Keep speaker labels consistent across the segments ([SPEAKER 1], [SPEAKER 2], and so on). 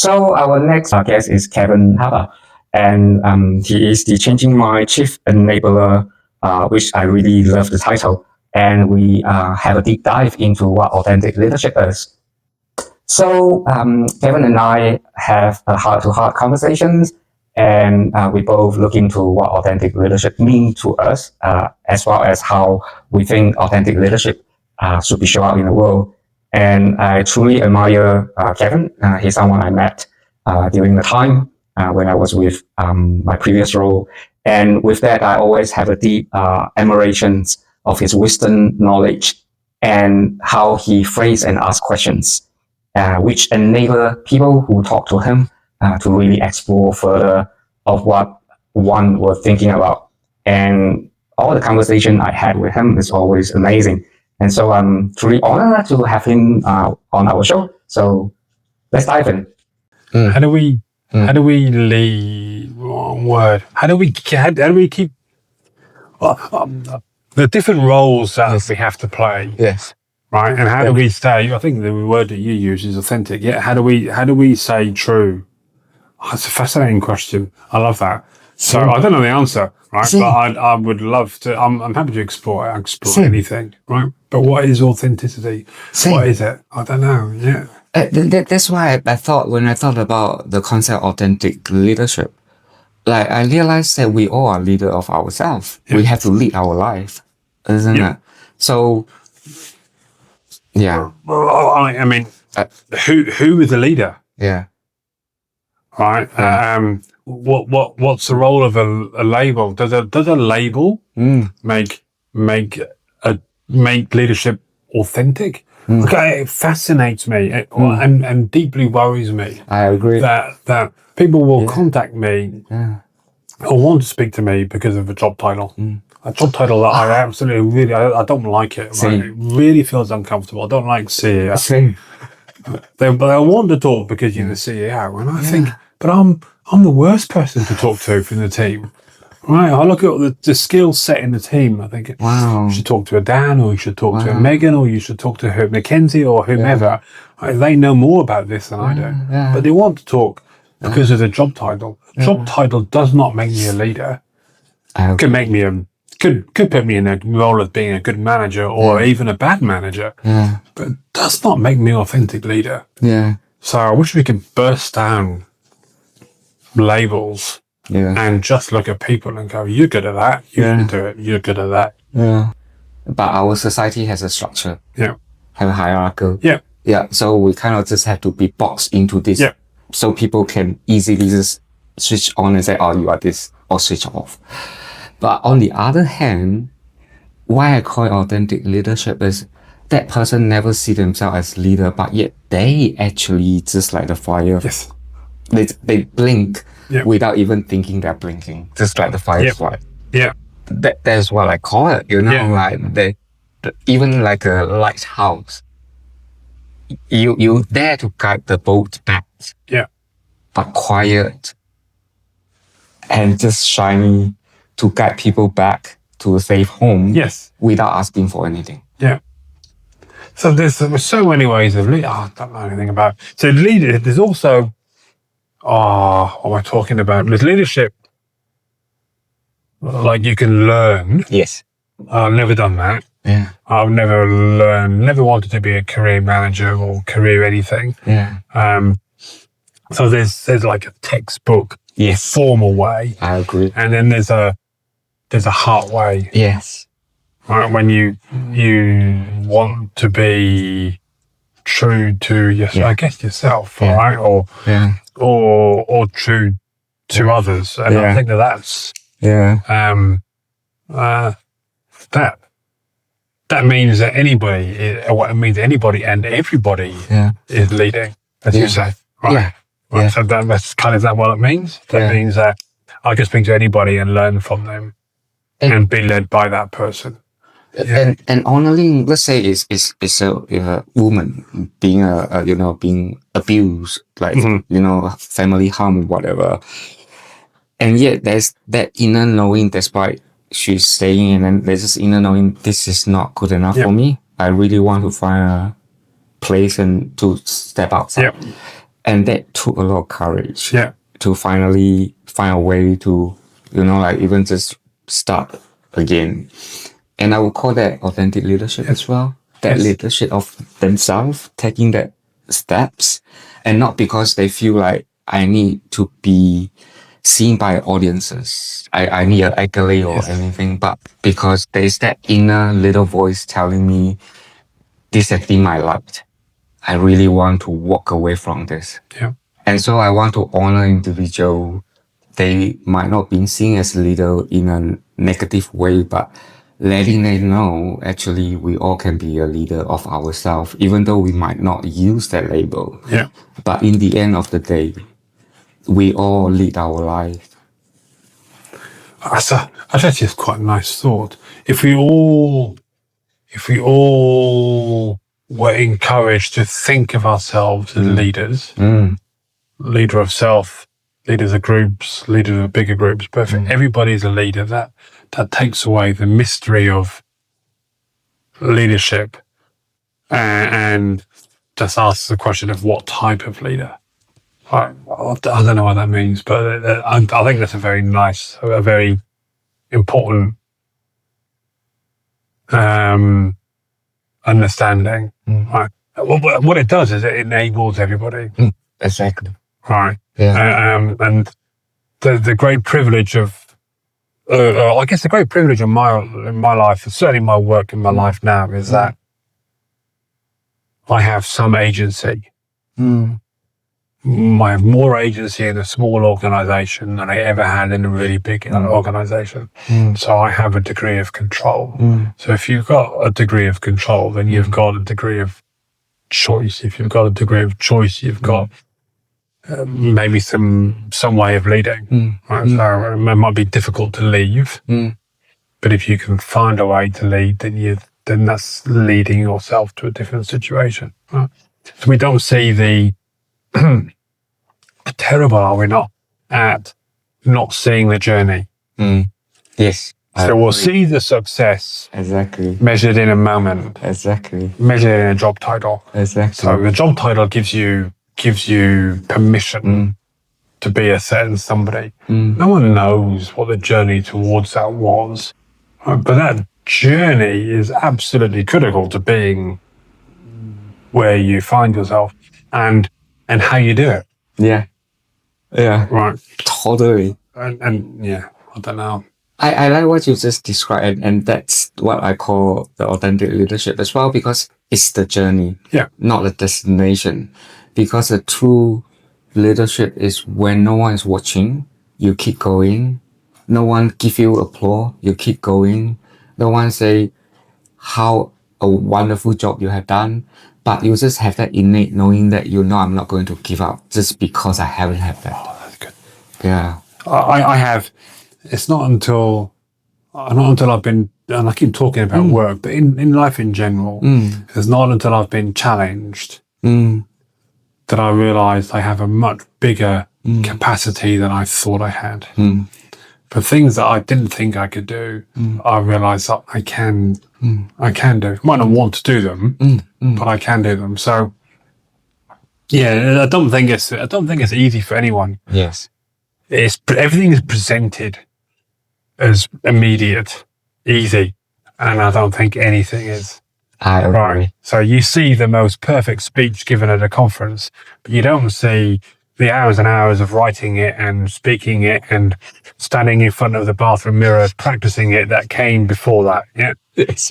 [SPEAKER 1] So our next guest is Kevin Harper, and he is the Changing My Chief Enabler, which I really love the title. And we have a deep dive into what authentic leadership is. So Kevin and I have a heart-to-heart conversations, and we both look into what authentic leadership means to us, as well as how we think authentic leadership should be shown up in the world. And I truly admire Kevin. He's someone I met during the time when I was with my previous role. And with that, I always have a deep admiration of his wisdom, knowledge, and how he phrase and ask questions, which enable people who talk to him to really explore further of what one was thinking about. And all the conversation I had with him is always amazing. And so I'm truly honored to have him on our show. So let's dive in.
[SPEAKER 2] How do we lead? Wrong word. How do we keep the different roles that we have to play?
[SPEAKER 3] Yes.
[SPEAKER 2] Right. And how do we stay? I think the word that you use is authentic. Yeah. How do we stay true? Oh, that's a fascinating question. I love that. So I don't know the answer, right? But I would love to. I'm happy to explore anything, right? But what is authenticity? What is it? I don't know. Yeah.
[SPEAKER 3] That's why I thought when I thought about the concept of authentic leadership, like I realized that we all are leader of ourselves. Yeah. We have to lead our life, isn't it? So, yeah.
[SPEAKER 2] Well, I mean, who is the leader?
[SPEAKER 3] Yeah.
[SPEAKER 2] Right. Yeah. What's the role of a label? Does a label make leadership authentic? Okay, it fascinates me and deeply worries me.
[SPEAKER 3] I agree
[SPEAKER 2] that people will contact me or want to speak to me because of a job title. A job title that I absolutely I don't like it. Right? It really feels uncomfortable. I don't like CEO.
[SPEAKER 3] Same.
[SPEAKER 2] But I want to talk because you're the CEO, and I think, but I'm the worst person to talk to from the team. Right, I look at the skill set in the team. I think, wow, you should talk to a Dan, or you should talk to a Megan, or you should talk to her Mackenzie, or whomever. Right, they know more about this than I do, but they want to talk because of the job title. Job title does not make me a leader. Could make me could put me in a role of being a good manager or even a bad manager, but does not make me an authentic leader.
[SPEAKER 3] Yeah.
[SPEAKER 2] So I wish we could burst down labels. Yeah. And just look at people and go, you're good at that, you can do it, you're good at that.
[SPEAKER 3] Yeah. But our society has a structure.
[SPEAKER 2] Yeah.
[SPEAKER 3] Have a hierarchy.
[SPEAKER 2] Yeah.
[SPEAKER 3] Yeah. So we kind of just have to be boxed into this.
[SPEAKER 2] Yeah.
[SPEAKER 3] So people can easily just switch on and say, oh, you are this, or switch off. But on the other hand, why I call it authentic leadership is that person never see themselves as leader, but yet they actually just like the fire.
[SPEAKER 2] Yes.
[SPEAKER 3] They blink. Yep. Without even thinking they're blinking, just like the firefly.
[SPEAKER 2] Yeah,
[SPEAKER 3] that's what I call it. You know, like even like a lighthouse. You dare to guide the boat back.
[SPEAKER 2] Yeah,
[SPEAKER 3] but quiet and just shiny to guide people back to a safe home.
[SPEAKER 2] Yes,
[SPEAKER 3] without asking for anything.
[SPEAKER 2] Yeah. So there's so many ways of leading. I don't know anything about. So leader. There's also. What am I talking about? With leadership, like you can learn.
[SPEAKER 3] Yes.
[SPEAKER 2] I've never done that.
[SPEAKER 3] Yeah.
[SPEAKER 2] I've never wanted to be a career manager or career anything.
[SPEAKER 3] Yeah.
[SPEAKER 2] So there's like a textbook, formal way.
[SPEAKER 3] I agree.
[SPEAKER 2] And then there's a heart way.
[SPEAKER 3] Yes.
[SPEAKER 2] Right, when you want to be true to yourself, right? Or true to others, and I think that's that means that anybody and everybody is leading, as you say, right?
[SPEAKER 3] Yeah.
[SPEAKER 2] Right. So that's kind of what it means. That means that I can speak to anybody and learn from them and be led by that person.
[SPEAKER 3] Yeah. And honestly, let's say it's a woman being being abused, like family harm, whatever, and yet there's that inner knowing. Despite she's saying, and then there's this inner knowing, this is not good enough for me. I really want to find a place and to step outside. And that took a lot of courage.
[SPEAKER 2] Yeah.
[SPEAKER 3] To finally find a way to, like even just start again. And I would call that authentic leadership as well. That leadership of themselves, taking that steps, and not because they feel like I need to be seen by audiences. I need an accolade or anything, but because there's that inner little voice telling me this has been my life. I really want to walk away from this.
[SPEAKER 2] Yeah.
[SPEAKER 3] And so I want to honor individual. They might not be seen as leader in a negative way, but letting them know actually we all can be a leader of ourselves, even though we might not use that label.
[SPEAKER 2] Yeah.
[SPEAKER 3] But in the end of the day, we all lead our life.
[SPEAKER 2] That's actually quite a nice thought. If we all were encouraged to think of ourselves as leaders, leader of self, leaders of groups, leaders of bigger groups, but if everybody's a leader, that takes away the mystery of leadership and just asks the question of what type of leader. I don't know what that means, but I think that's a very nice, a very important understanding. Right. What it does is it enables everybody.
[SPEAKER 3] Exactly.
[SPEAKER 2] Right.
[SPEAKER 3] Yeah.
[SPEAKER 2] And the great privilege of, I guess the great privilege in my life, certainly my work in my life now, is that I have some agency. I have more agency in a small organization than I ever had in a really big organization. So I have a degree of control. So if you've got a degree of control, then you've got a degree of choice. If you've got a degree of choice, you've got maybe some way of leading. Right? So it might be difficult to leave, but if you can find a way to lead, then that's leading yourself to a different situation. Right? So we don't see the terrible are we not at not seeing the journey.
[SPEAKER 3] Yes.
[SPEAKER 2] So we'll see the success
[SPEAKER 3] Exactly.
[SPEAKER 2] measured in a moment,
[SPEAKER 3] Exactly.
[SPEAKER 2] measured in a job title.
[SPEAKER 3] Exactly.
[SPEAKER 2] So the job title gives you permission to be a certain somebody. No one knows what the journey towards that was, but that journey is absolutely critical to being where you find yourself and how you do it.
[SPEAKER 3] Yeah. Yeah.
[SPEAKER 2] Right.
[SPEAKER 3] Totally.
[SPEAKER 2] And yeah, I don't know.
[SPEAKER 3] I like what you just described, and that's what I call the authentic leadership as well, because it's the journey, not the destination. Because the true leadership is when no one is watching, you keep going. No one give you applause, you keep going. No one say how a wonderful job you have done, but you just have that innate knowing that I'm not going to give up just because I haven't had that.
[SPEAKER 2] Oh, that's good.
[SPEAKER 3] Yeah.
[SPEAKER 2] I have. It's not until I've been, and I keep talking about work, but in life in general, it's not until I've been challenged that I realised I have a much bigger capacity than I thought I had. For things that I didn't think I could do, I realised that I can do. I might not want to do them, but I can do them. So, yeah, I don't think it's easy for anyone.
[SPEAKER 3] Yes.
[SPEAKER 2] Everything is presented as immediate, easy, and I don't think anything is.
[SPEAKER 3] I agree.
[SPEAKER 2] Right. So you see the most perfect speech given at a conference, but you don't see the hours and hours of writing it and speaking it and standing in front of the bathroom mirror practicing it that came before that. Yeah. It's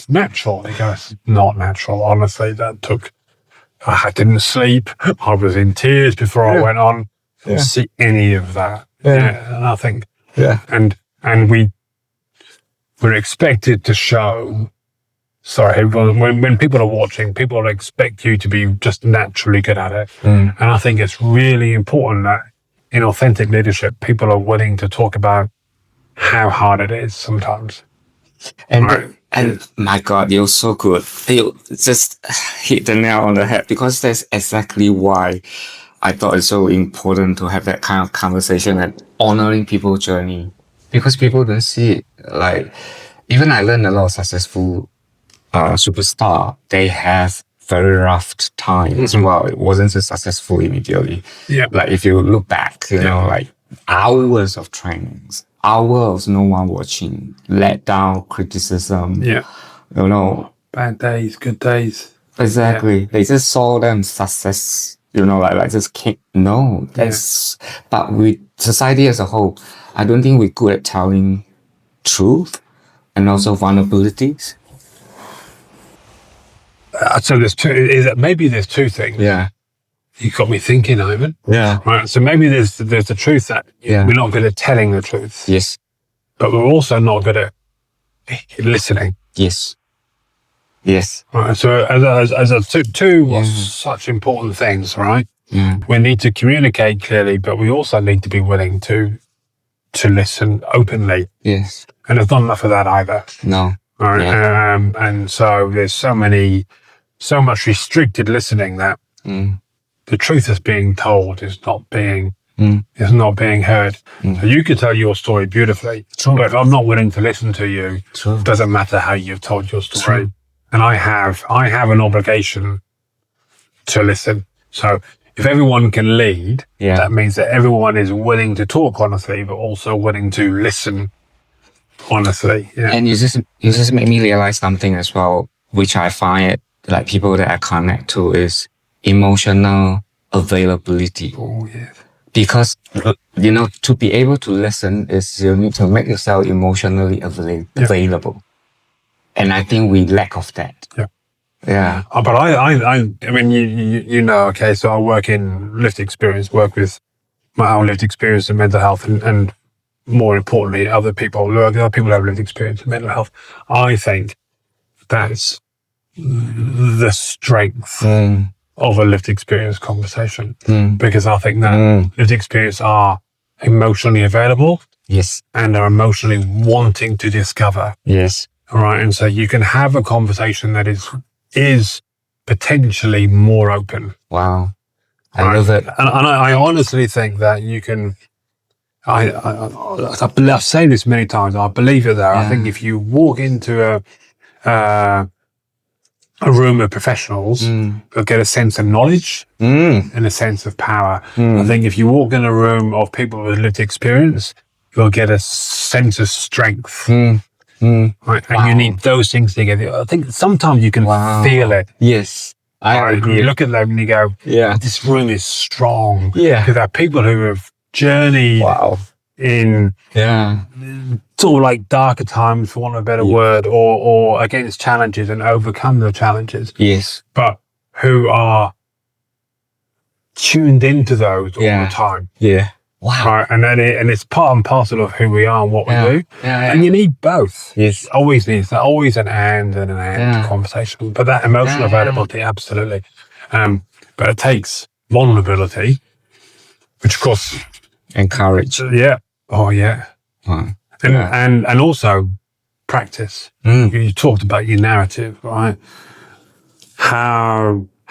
[SPEAKER 2] natural. He goes, not natural. Honestly, I didn't sleep. I was in tears before I went on. I don't see any of that. And I think, and we're expected to show. Sorry, when people are watching, people expect you to be just naturally good at it. And I think it's really important that in authentic leadership, people are willing to talk about how hard it is sometimes.
[SPEAKER 3] And my God, you're so good. You just hit the nail on the head, because that's exactly why I thought it's so important to have that kind of conversation and honoring people's journey, because people don't see it. Like, even I learned a lot of successful superstar, they have very rough time as well. It wasn't so successful immediately.
[SPEAKER 2] Yeah.
[SPEAKER 3] Like if you look back, you know, like hours of trainings, hours no one watching, let down, criticism.
[SPEAKER 2] Yeah.
[SPEAKER 3] You know.
[SPEAKER 2] Bad days, good days.
[SPEAKER 3] Exactly. They just saw them success, you know, like just kick. No, that's, but with society as a whole, I don't think we're good at telling truth and also vulnerabilities.
[SPEAKER 2] So there's maybe there's two things.
[SPEAKER 3] Yeah.
[SPEAKER 2] You got me thinking, Ivan.
[SPEAKER 3] Yeah.
[SPEAKER 2] Right. So maybe there's the truth that we're not good at telling the truth.
[SPEAKER 3] Yes.
[SPEAKER 2] But we're also not good at listening.
[SPEAKER 3] Yes. Yes.
[SPEAKER 2] Right. So as two such important things, right?
[SPEAKER 3] Yeah.
[SPEAKER 2] We need to communicate clearly, but we also need to be willing to listen openly.
[SPEAKER 3] Yes.
[SPEAKER 2] And there's not enough of that either.
[SPEAKER 3] No.
[SPEAKER 2] Right.
[SPEAKER 3] Yeah.
[SPEAKER 2] And so there's so much restricted listening that the truth is being told is not being heard. So you could tell your story beautifully, but if I'm not willing to listen to you, it doesn't matter how you've told your story.
[SPEAKER 3] True.
[SPEAKER 2] And I have an obligation to listen. So if everyone can lead, that means that everyone is willing to talk honestly, but also willing to listen honestly. Yeah.
[SPEAKER 3] And you just made me realize something as well, which I find it like people that I connect to is emotional availability.
[SPEAKER 2] Oh yeah.
[SPEAKER 3] Because you know, to be able to listen is you need to make yourself emotionally available. And I think we lack of that.
[SPEAKER 2] Yeah.
[SPEAKER 3] Yeah.
[SPEAKER 2] But I mean, you know, okay, so I work with my own lived experience in mental health and more importantly, other people who have lived experience in mental health. I think that's the strength of a lived experience conversation. Because I think that lived experience are emotionally available.
[SPEAKER 3] Yes.
[SPEAKER 2] And are emotionally wanting to discover.
[SPEAKER 3] Yes.
[SPEAKER 2] All right. And so you can have a conversation that is potentially more open.
[SPEAKER 3] Wow. I love it.
[SPEAKER 2] And I honestly think that you can, I've said this many times, I believe it though. I think if you walk into a room of professionals, you'll get a sense of knowledge and a sense of power. I think if you walk in a room of people with lived experience, you'll get a sense of strength. Right? And you need those things together. I think sometimes you can feel it.
[SPEAKER 3] Yes, I agree.
[SPEAKER 2] You look at them and you go, this room is strong.
[SPEAKER 3] Yeah.
[SPEAKER 2] Because there are people who have journeyed in sort of like darker times, for want of a better word, or against challenges and overcome the challenges.
[SPEAKER 3] Yes.
[SPEAKER 2] But who are tuned into those all the time.
[SPEAKER 3] Yeah. Wow.
[SPEAKER 2] Right, and it's part and parcel of who we are and what we do. And you need both.
[SPEAKER 3] Yes.
[SPEAKER 2] Always an and conversation. But that emotional availability, absolutely. But it takes vulnerability, which of course
[SPEAKER 3] encourage.
[SPEAKER 2] Yeah. Oh yeah.
[SPEAKER 3] Wow.
[SPEAKER 2] And also practice. You talked about your narrative, right?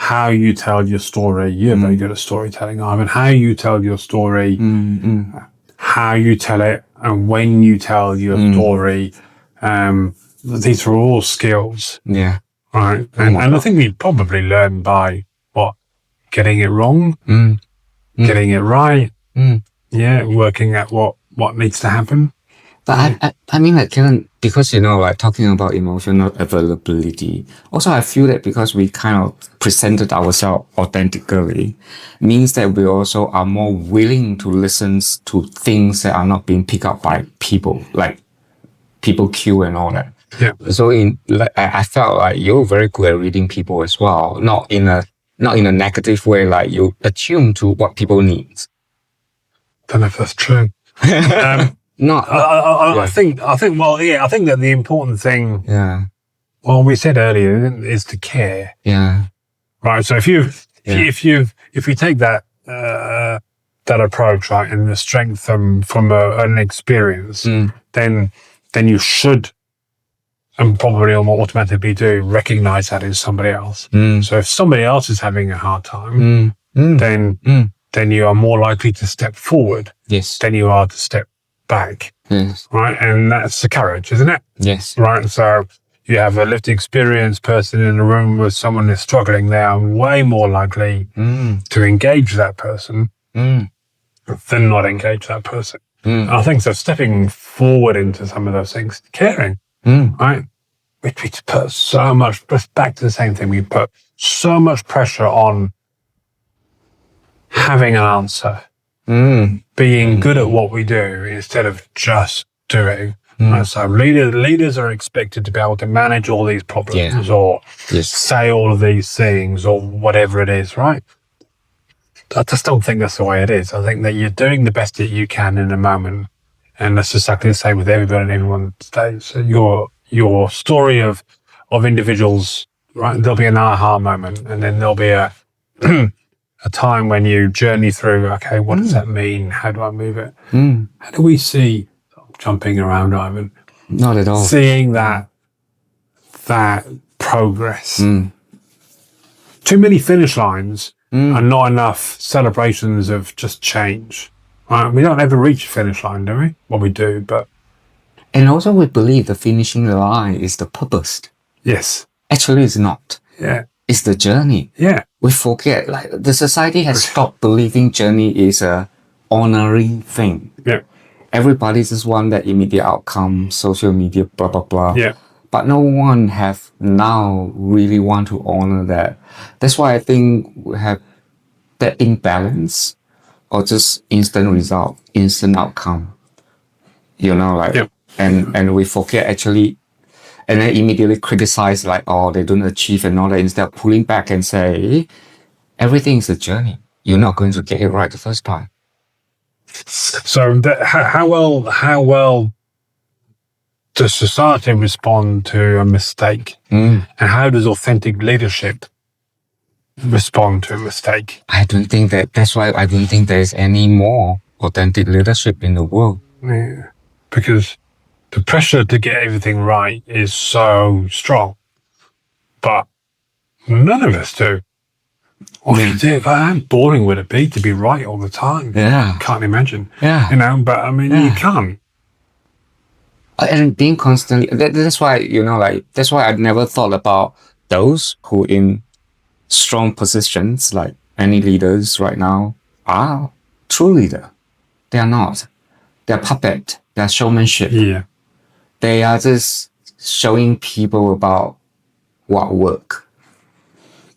[SPEAKER 2] How you tell your story. You're very good at storytelling, Ivan. How you tell your story, how you tell it, and when you tell your story. These are all skills.
[SPEAKER 3] Yeah.
[SPEAKER 2] Right. And I think we probably learn by getting it wrong, getting it right. Yeah. Working at what needs to happen.
[SPEAKER 3] But I mean, like, Kevin, because, you know, like talking about emotional availability, also I feel that because we kind of presented ourselves authentically, means that we also are more willing to listen to things that are not being picked up by people, like people cue and all that.
[SPEAKER 2] Yeah.
[SPEAKER 3] So I felt like you're very good at reading people as well, not in a negative way, like you attune to what people need.
[SPEAKER 2] Don't know if that's true.
[SPEAKER 3] No,
[SPEAKER 2] I think that the important thing, we said earlier, is to care.
[SPEAKER 3] Yeah.
[SPEAKER 2] Right. So if you take that approach, right, and the strength from an experience, then you should, and probably automatically do, recognize that in somebody else. So if somebody else is having a hard time, then you are more likely to step forward.
[SPEAKER 3] Yes.
[SPEAKER 2] Than you are to step back.
[SPEAKER 3] Yes.
[SPEAKER 2] Right. And that's the courage, isn't it?
[SPEAKER 3] Yes.
[SPEAKER 2] Right. So you have a lived experience person in a room with someone who's struggling, they are way more likely to engage that person than not engage that person. I think so. Stepping forward into some of those things, caring, right? We put so much, just back to the same thing, we put so much pressure on having an answer, being good at what we do instead of just doing. Right? So leaders are expected to be able to manage all these problems or say all of these things or whatever it is, right? I just don't think that's the way it is. I think that you're doing the best that you can in a moment, and that's exactly the same with everybody and everyone today. So your story of individuals, right? There'll be an aha moment, and then there'll be a a time when you journey through. Okay, what does that mean? How do I move it? How do we see jumping around, Ivan?
[SPEAKER 3] Not at all.
[SPEAKER 2] Seeing that progress. Too many finish lines and not enough celebrations of just change. Right? We don't ever reach a finish line, do we? Well, we do, but...
[SPEAKER 3] And also we believe the finishing line is the purpose.
[SPEAKER 2] Yes.
[SPEAKER 3] Actually, it's not.
[SPEAKER 2] Yeah.
[SPEAKER 3] It's the journey.
[SPEAKER 2] Yeah.
[SPEAKER 3] We forget, like, the society has stopped believing journey is a honoring thing.
[SPEAKER 2] Yeah.
[SPEAKER 3] Everybody just want that immediate outcome, social media, blah, blah, blah.
[SPEAKER 2] Yeah.
[SPEAKER 3] But no one have now really want to honor that. That's why I think we have that imbalance or just instant result, instant outcome. You know, like, and we forget actually, and then immediately criticize like, oh, they don't achieve and all that, instead of pulling back and say, everything is a journey. You're not going to get it right the first time.
[SPEAKER 2] So how well does society respond to a mistake? And how does authentic leadership respond to a mistake?
[SPEAKER 3] I don't think that's why I don't think there's any more authentic leadership in the world.
[SPEAKER 2] Yeah. Because the pressure to get everything right is so strong. But none of us do. How boring would it be to be right all the time?
[SPEAKER 3] Yeah.
[SPEAKER 2] Can't imagine.
[SPEAKER 3] Yeah.
[SPEAKER 2] You know, but I mean, you can't.
[SPEAKER 3] And being constantly, that's why, you know, like, that's why I never thought about those who in strong positions, like any leaders right now, are true leader. They are not. They're puppet. They're showmanship.
[SPEAKER 2] Yeah.
[SPEAKER 3] They are just showing people about what work.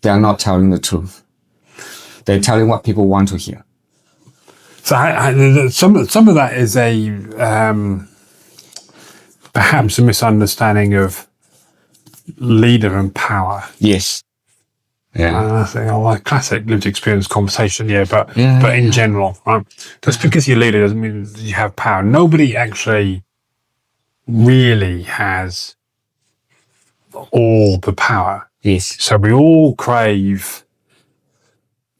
[SPEAKER 3] They are not telling the truth. They're telling what people want to hear.
[SPEAKER 2] So some of that is a perhaps a misunderstanding of leader and power.
[SPEAKER 3] Yes. Yeah.
[SPEAKER 2] I think like classic lived experience conversation. But in general, right? Just because you're leader doesn't mean you have power. Nobody actually really has all the power.
[SPEAKER 3] Yes.
[SPEAKER 2] So we all crave.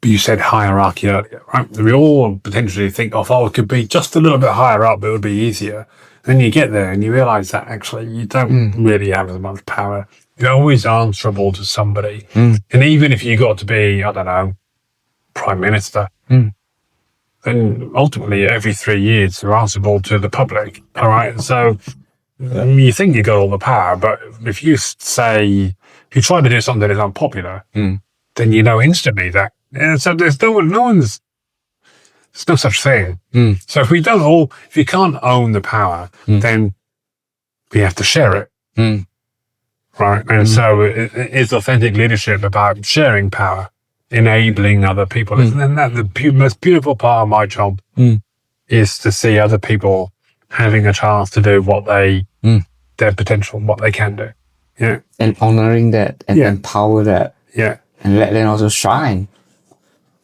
[SPEAKER 2] You said hierarchy earlier, right? We all potentially think, if I could be just a little bit higher up, it would be easier. Then you get there and you realize that actually you don't really have as much power. You're always answerable to somebody. And even if you got to be, I don't know, Prime Minister, then ultimately every 3 years you're answerable to the public. All right. So you think you got all the power, but if you say, if you try to do something that is unpopular, then you know instantly that. And so there's there's no such thing. So if you can't own the power, then we have to share it. Right. And so it's authentic leadership about sharing power, enabling other people. And then that the most beautiful part of my job is to see other people having a chance to do what their potential, what they can do. Yeah.
[SPEAKER 3] And honoring that and empower that.
[SPEAKER 2] Yeah.
[SPEAKER 3] And let them also shine.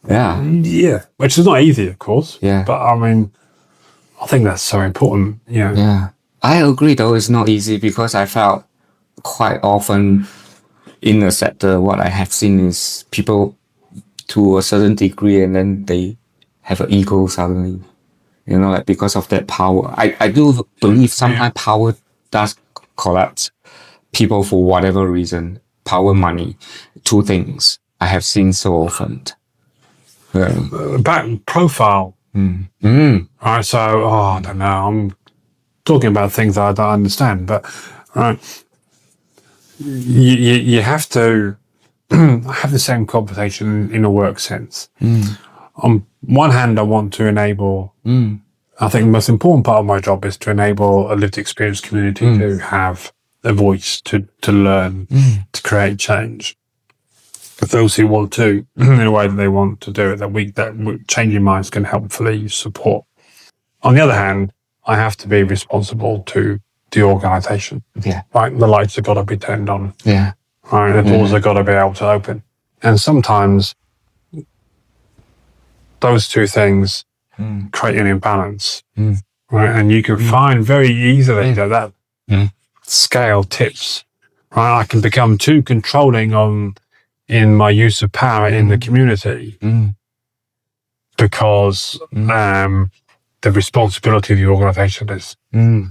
[SPEAKER 3] Yeah.
[SPEAKER 2] Yeah. Which is not easy, of course.
[SPEAKER 3] Yeah.
[SPEAKER 2] But I mean, I think that's so important. Yeah.
[SPEAKER 3] Yeah. I agree, though, it's not easy because I felt quite often in the sector, what I have seen is people to a certain degree and then they have an ego suddenly. You know, like because of that power. I do believe sometimes power does collapse people for whatever reason. Power, money, two things I have seen so often.
[SPEAKER 2] Back profile. Right, so I don't know. I'm talking about things I don't understand, but right. you have to have the same conversation in a work sense. On one hand, I want to enable, I think the most important part of my job is to enable a lived experience community to have a voice, to learn, to create change. But those who want to, in a way that they want to do it, that changing minds can helpfully support. On the other hand, I have to be responsible to the organisation.
[SPEAKER 3] Yeah.
[SPEAKER 2] Right? The lights have got to be turned on.
[SPEAKER 3] Yeah.
[SPEAKER 2] Right? The doors have got to be able to open. And sometimes those two things create an imbalance. Right? And you can find very easily that scale tips. Right? I can become too controlling in my use of power in the community because the responsibility of the organisation is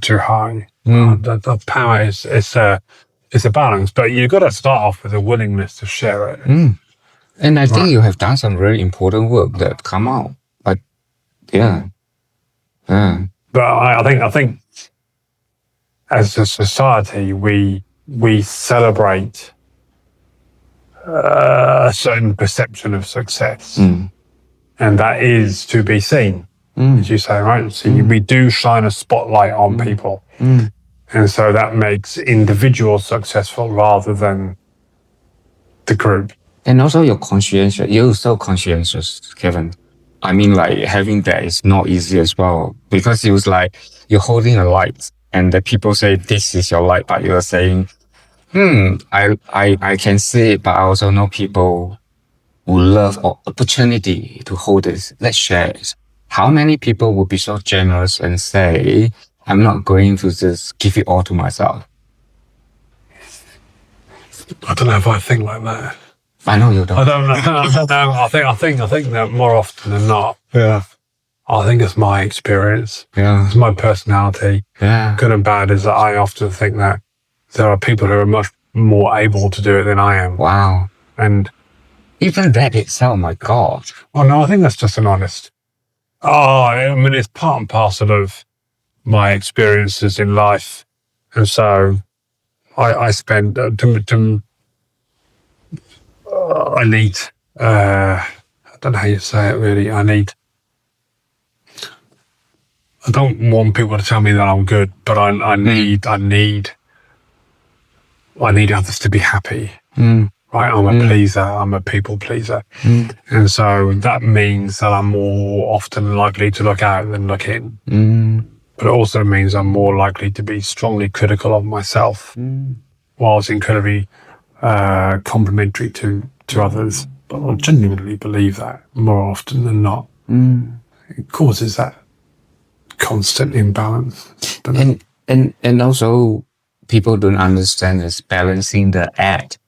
[SPEAKER 2] too high. The power is a balance, but you've got to start off with a willingness to share it.
[SPEAKER 3] And I think you have done some very important work that come out. But
[SPEAKER 2] But I think as a society, we celebrate a certain perception of success, and that is to be seen, as you say, right? So we do shine a spotlight on people, and so that makes individuals successful rather than the group.
[SPEAKER 3] And also you're so conscientious, Kevin. I mean, like, having that is not easy as well, because it was like you're holding a light and the people say, this is your light, but you're saying, I can see it, but I also know people who love opportunity to hold this. Let's share it. How many people would be so generous and say, I'm not going to just give it all to myself?
[SPEAKER 2] I don't know if I think like that.
[SPEAKER 3] I know you don't.
[SPEAKER 2] I don't know. I think that more often than not. Yeah. I think it's my experience.
[SPEAKER 3] Yeah.
[SPEAKER 2] It's my personality.
[SPEAKER 3] Yeah.
[SPEAKER 2] Good and bad is that I often think that there are people who are much more able to do it than I am.
[SPEAKER 3] Wow.
[SPEAKER 2] And
[SPEAKER 3] even that itself, my God.
[SPEAKER 2] Oh no, I think that's just an honest. I mean, it's part and parcel of my experiences in life, and so I spend I need. I don't know how you say it really. I don't want people to tell me that I'm good, but I need others to be happy. Right? I'm a pleaser. I'm a people pleaser. And so that means that I'm more often likely to look out than look in. But it also means I'm more likely to be strongly critical of myself, whilst incredibly complimentary to others. But I genuinely believe that more often than not. It causes that constant imbalance.
[SPEAKER 3] And also, people don't understand this balancing the act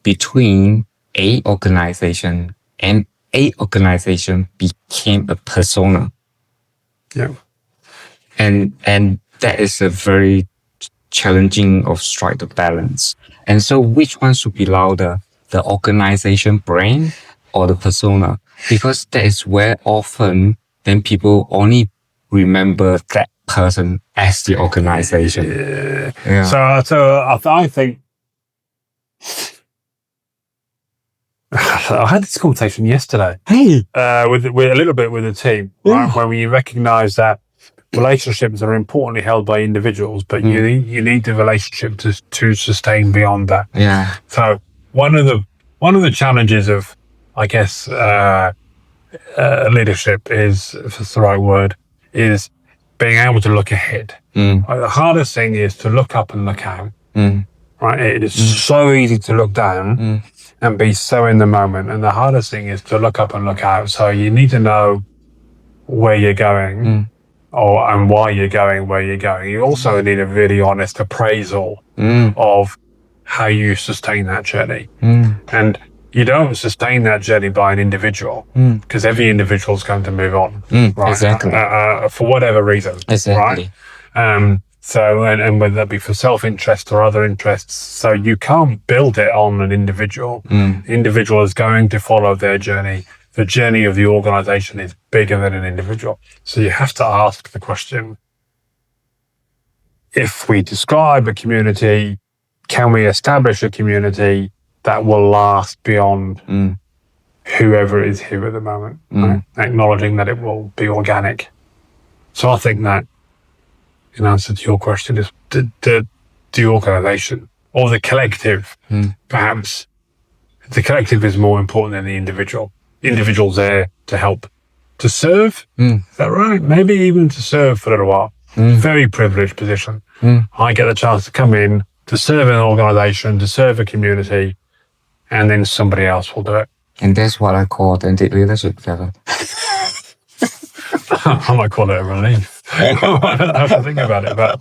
[SPEAKER 3] between a organization, and a organization became a persona.
[SPEAKER 2] Yeah.
[SPEAKER 3] And that is a very challenging of strike the balance. And so which one should be louder, the organization brain or the persona? Because that is where often then people only remember that person as the organization.
[SPEAKER 2] Yeah. So I think I had this conversation yesterday.
[SPEAKER 3] Hey,
[SPEAKER 2] with a little bit with the team, right? Where we recognise that relationships are importantly held by individuals, but you need the relationship to sustain beyond that.
[SPEAKER 3] Yeah.
[SPEAKER 2] So one of the challenges of, I guess, leadership is, if it's the right word, is being able to look ahead. Like, the hardest thing is to look up and look out. Right? It is so easy to look down and be so in the moment, and the hardest thing is to look up and look out. So you need to know where you're going, and why you're going where you're going. You also need a really honest appraisal of how you sustain that journey. And you don't sustain that journey by an individual, because every individual is going to move on, right?
[SPEAKER 3] Exactly.
[SPEAKER 2] For whatever reason,
[SPEAKER 3] Exactly.
[SPEAKER 2] right? So, and whether that be for self-interest or other interests, so you can't build it on an individual. The individual is going to follow their journey. The journey of the organization is bigger than an individual. So you have to ask the question, if we describe a community can we establish a community that will last beyond whoever is here at the moment, right? Acknowledging that it will be organic. So I think that, in answer to your question, is the organisation or the collective, perhaps. The collective is more important than the individual. Individual's there to help, to serve. Is that right? Maybe even to serve for a little while. Very privileged position. I get the chance to come in, to serve an organisation, to serve a community, and then somebody else will do it.
[SPEAKER 3] And that's what I call authentic leadership, Kevin.
[SPEAKER 2] I might call it a relief. I don't have to think about it, but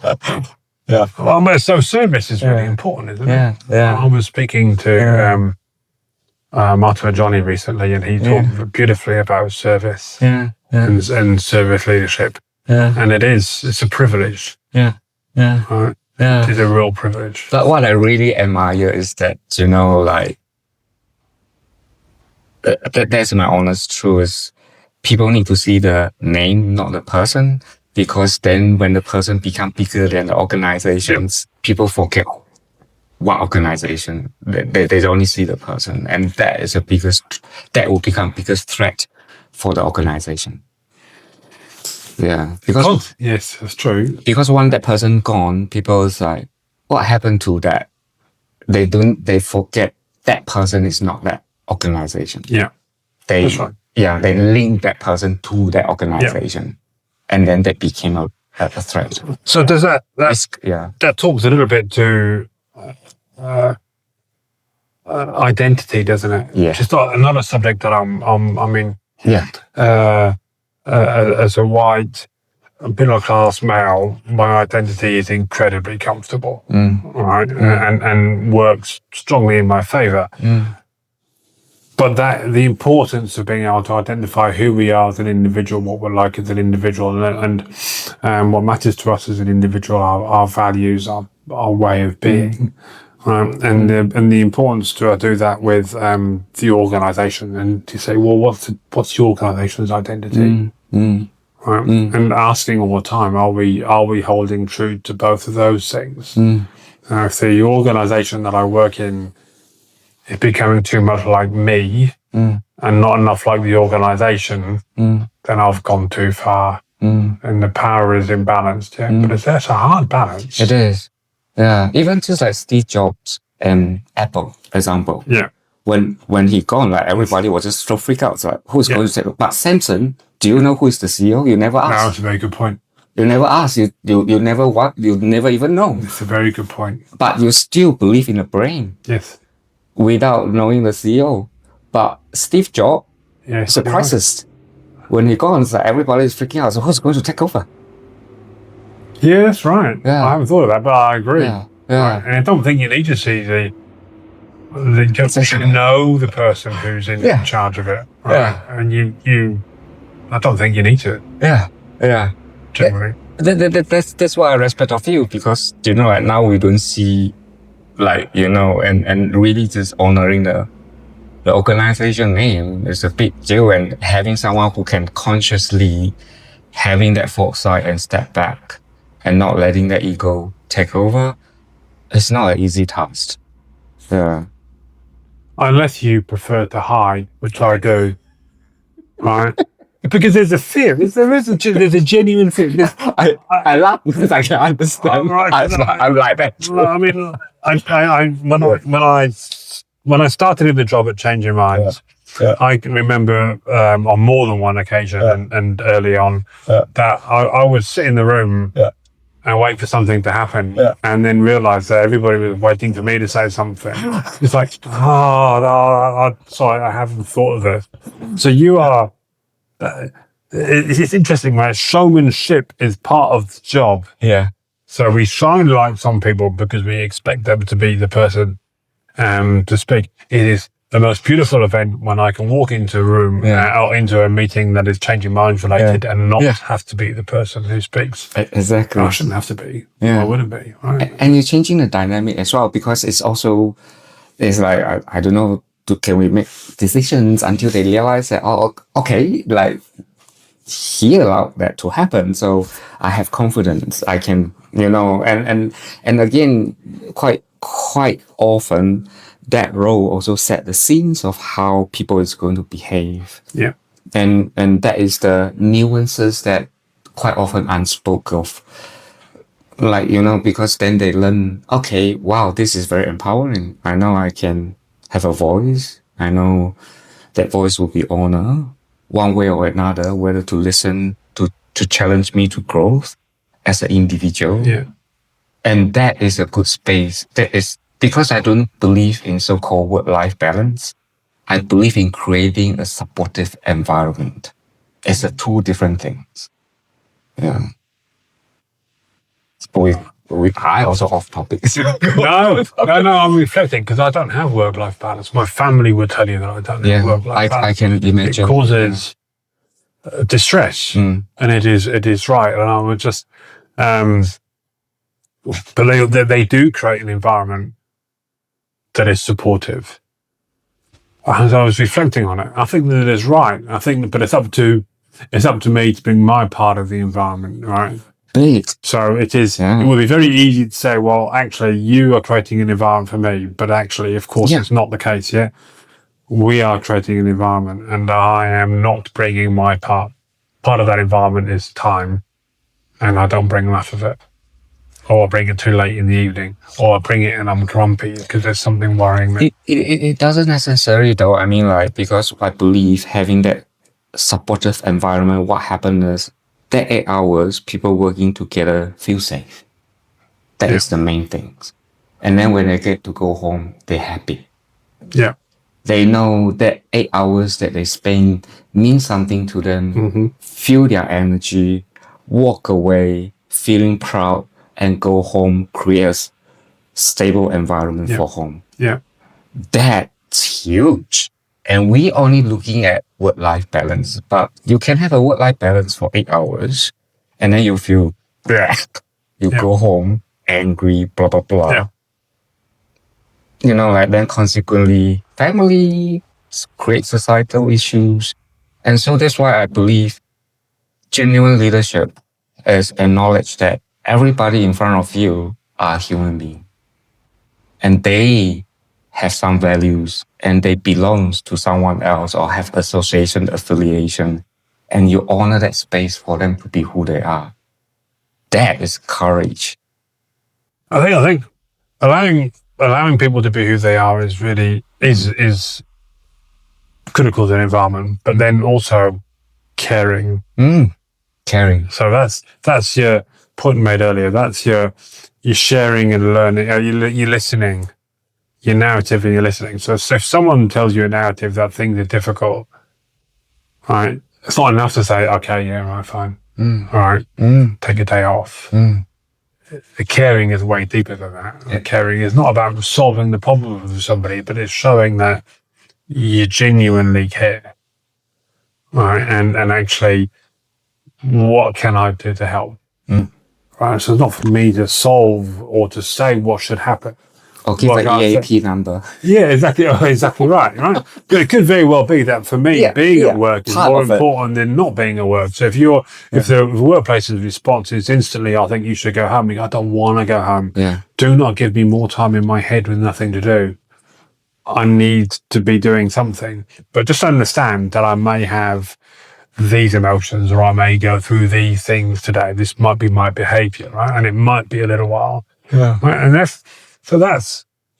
[SPEAKER 2] well, so service is really important, isn't it?
[SPEAKER 3] Yeah.
[SPEAKER 2] I was speaking to Martin and Johnny recently, and he talked beautifully about service and service leadership. And it's a privilege. Right? It is a real privilege.
[SPEAKER 3] But what I really admire is that, like, that's my honest truth, is people need to see the name, not the person, because then when the person becomes bigger than the organizations, people forget what organization. They only see the person, and that is that will become biggest threat for the organization. Yeah, because
[SPEAKER 2] yes, that's true.
[SPEAKER 3] Because when that person gone, people is like, what happened to that? They forget that person is not that organization.
[SPEAKER 2] Yeah, that's right.
[SPEAKER 3] Yeah, they link that person to that organization, and then that became a threat.
[SPEAKER 2] So does that talks a little bit to identity, doesn't it?
[SPEAKER 3] Yeah.
[SPEAKER 2] Just another subject that I'm in.
[SPEAKER 3] Yeah.
[SPEAKER 2] As a white middle class male, my identity is incredibly comfortable, right, and works strongly in my favour. But the importance of being able to identify who we are as an individual, what we're like as an individual, and what matters to us as an individual, our values, our way of being, and the importance to do that with the organisation, and to say, well, what's your organisation's identity, right? And asking all the time, are we holding true to both of those things? If the organisation that I work in is becoming too much like me and not enough like the organisation, then I've gone too far, and the power is imbalanced. But that's a hard balance.
[SPEAKER 3] It is. Yeah, even just like Steve Jobs and Apple, for example.
[SPEAKER 2] Yeah.
[SPEAKER 3] When he gone, like everybody was just so freaked out. It's like, who's going to take? But Samsung, do you know who is the CEO? You never ask.
[SPEAKER 2] No, that's a very good point.
[SPEAKER 3] You never ask. You never even know.
[SPEAKER 2] It's a very good point.
[SPEAKER 3] But you still believe in the brain.
[SPEAKER 2] Yes.
[SPEAKER 3] Without knowing the CEO. But Steve Jobs, surprises. When he gone, it's like everybody is freaking out. So who's going to take over?
[SPEAKER 2] Yeah, that's right.
[SPEAKER 3] Yeah.
[SPEAKER 2] I haven't thought of that, but I agree.
[SPEAKER 3] Yeah.
[SPEAKER 2] Right. And I don't think you need to see you know the person who's in charge of it. Right?
[SPEAKER 3] Yeah.
[SPEAKER 2] And I don't think you need to.
[SPEAKER 3] Yeah.
[SPEAKER 2] Generally.
[SPEAKER 3] That's why I respect of you, because like now we don't see, like, and really just honoring the organization name is a big deal, and having someone who can consciously having that foresight and step back and not letting that ego take over, it's not an easy task. Yeah.
[SPEAKER 2] Unless you prefer to hide, which I do, right? Because there's a fear. There's a genuine fear.
[SPEAKER 3] I laugh because I can understand.
[SPEAKER 2] Right,
[SPEAKER 3] I'm like that.
[SPEAKER 2] I mean, when I started in the job at Changing Minds, I can remember on more than one occasion and early on that I would sit in the room and wait for something to happen, and then realize that everybody was waiting for me to say something. It's like, sorry, I haven't thought of it. So you are. It's interesting, right? Showmanship is part of the job.
[SPEAKER 3] Yeah.
[SPEAKER 2] So we shine like some people because we expect them to be the person to speak. It is the most beautiful event when I can walk into a room or into a meeting that is Changing Minds related and not have to be the person who speaks.
[SPEAKER 3] Exactly.
[SPEAKER 2] I shouldn't have to be. I wouldn't be. Right.
[SPEAKER 3] And you're changing the dynamic as well, because it's like, I don't know, can we make decisions until they realize that, okay, like he allowed that to happen, so I have confidence. I can, and again, quite quite often that role also set the scenes of how people is going to behave.
[SPEAKER 2] Yeah.
[SPEAKER 3] And that is the nuances that quite often unspoke of. Like, because then they learn, okay, wow, this is very empowering. I know I can have a voice. I know that voice will be honored one way or another, whether to listen, to challenge me to growth as an individual.
[SPEAKER 2] Yeah.
[SPEAKER 3] And that is a good space. That is because I don't believe in so-called work-life balance. I believe in creating a supportive environment. It's a two different things. Yeah. I also off topic.
[SPEAKER 2] No, I'm reflecting because I don't have work-life balance. My family would tell you that I don't have work-life balance.
[SPEAKER 3] I can imagine.
[SPEAKER 2] It causes distress, and it is right. And I would just, but they do create an environment that is supportive. As I was reflecting on it, I think that it is right. But it's up to me to bring my part of the environment, right? So it is. Yeah. It would be very easy to say, well, actually, you are creating an environment for me, but actually, of course, it's not the case. Yeah, we are creating an environment, and I am not bringing my part. Part of that environment is time, and I don't bring enough of it, or I bring it too late in the evening, or I bring it and I'm grumpy because there's something worrying me.
[SPEAKER 3] It doesn't necessarily though. I mean, like, because I believe having that supportive environment, what happens is that 8 hours, people working together feel safe. That is the main things. And then when they get to go home, they're happy.
[SPEAKER 2] Yeah.
[SPEAKER 3] They know that 8 hours that they spend means something to them, feel their energy, walk away, feeling proud, and go home, create a stable environment for home.
[SPEAKER 2] Yeah.
[SPEAKER 3] That's huge. And we only looking at work-life balance, but you can have a work-life balance for 8 hours, and then you feel, you go home angry, blah, blah, blah.
[SPEAKER 2] Yeah.
[SPEAKER 3] Then consequently, family create societal issues. And so that's why I believe genuine leadership is acknowledge that everybody in front of you are human beings. And they have some values and they belong to someone else or have association, affiliation, and you honor that space for them to be who they are. That is courage.
[SPEAKER 2] I think allowing people to be who they are is really is critical to the environment, but then also caring.
[SPEAKER 3] Caring.
[SPEAKER 2] So that's your point made earlier. That's your sharing and learning. You're listening. Your narrative and you're listening. So if someone tells you a narrative that things are difficult, right? It's not enough to say, okay, yeah, right, fine. All right, take a day off. The caring is way deeper than that. Yeah. Caring is not about solving the problem of somebody, but it's showing that you genuinely care. Right, and actually, what can I do to help? Right, so it's not for me to solve or to say what should happen.
[SPEAKER 3] Or give an EAP number.
[SPEAKER 2] Yeah, exactly right. But it could very well be that for me, being at work is more important than not being at work. So if the workplace's response is instantly, I think you should go home, I don't want to go home.
[SPEAKER 3] Yeah.
[SPEAKER 2] Do not give me more time in my head with nothing to do. I need to be doing something. But just understand that I may have these emotions or I may go through these things today. This might be my behavior, right? And it might be a little while.
[SPEAKER 3] Yeah.
[SPEAKER 2] Right? And that's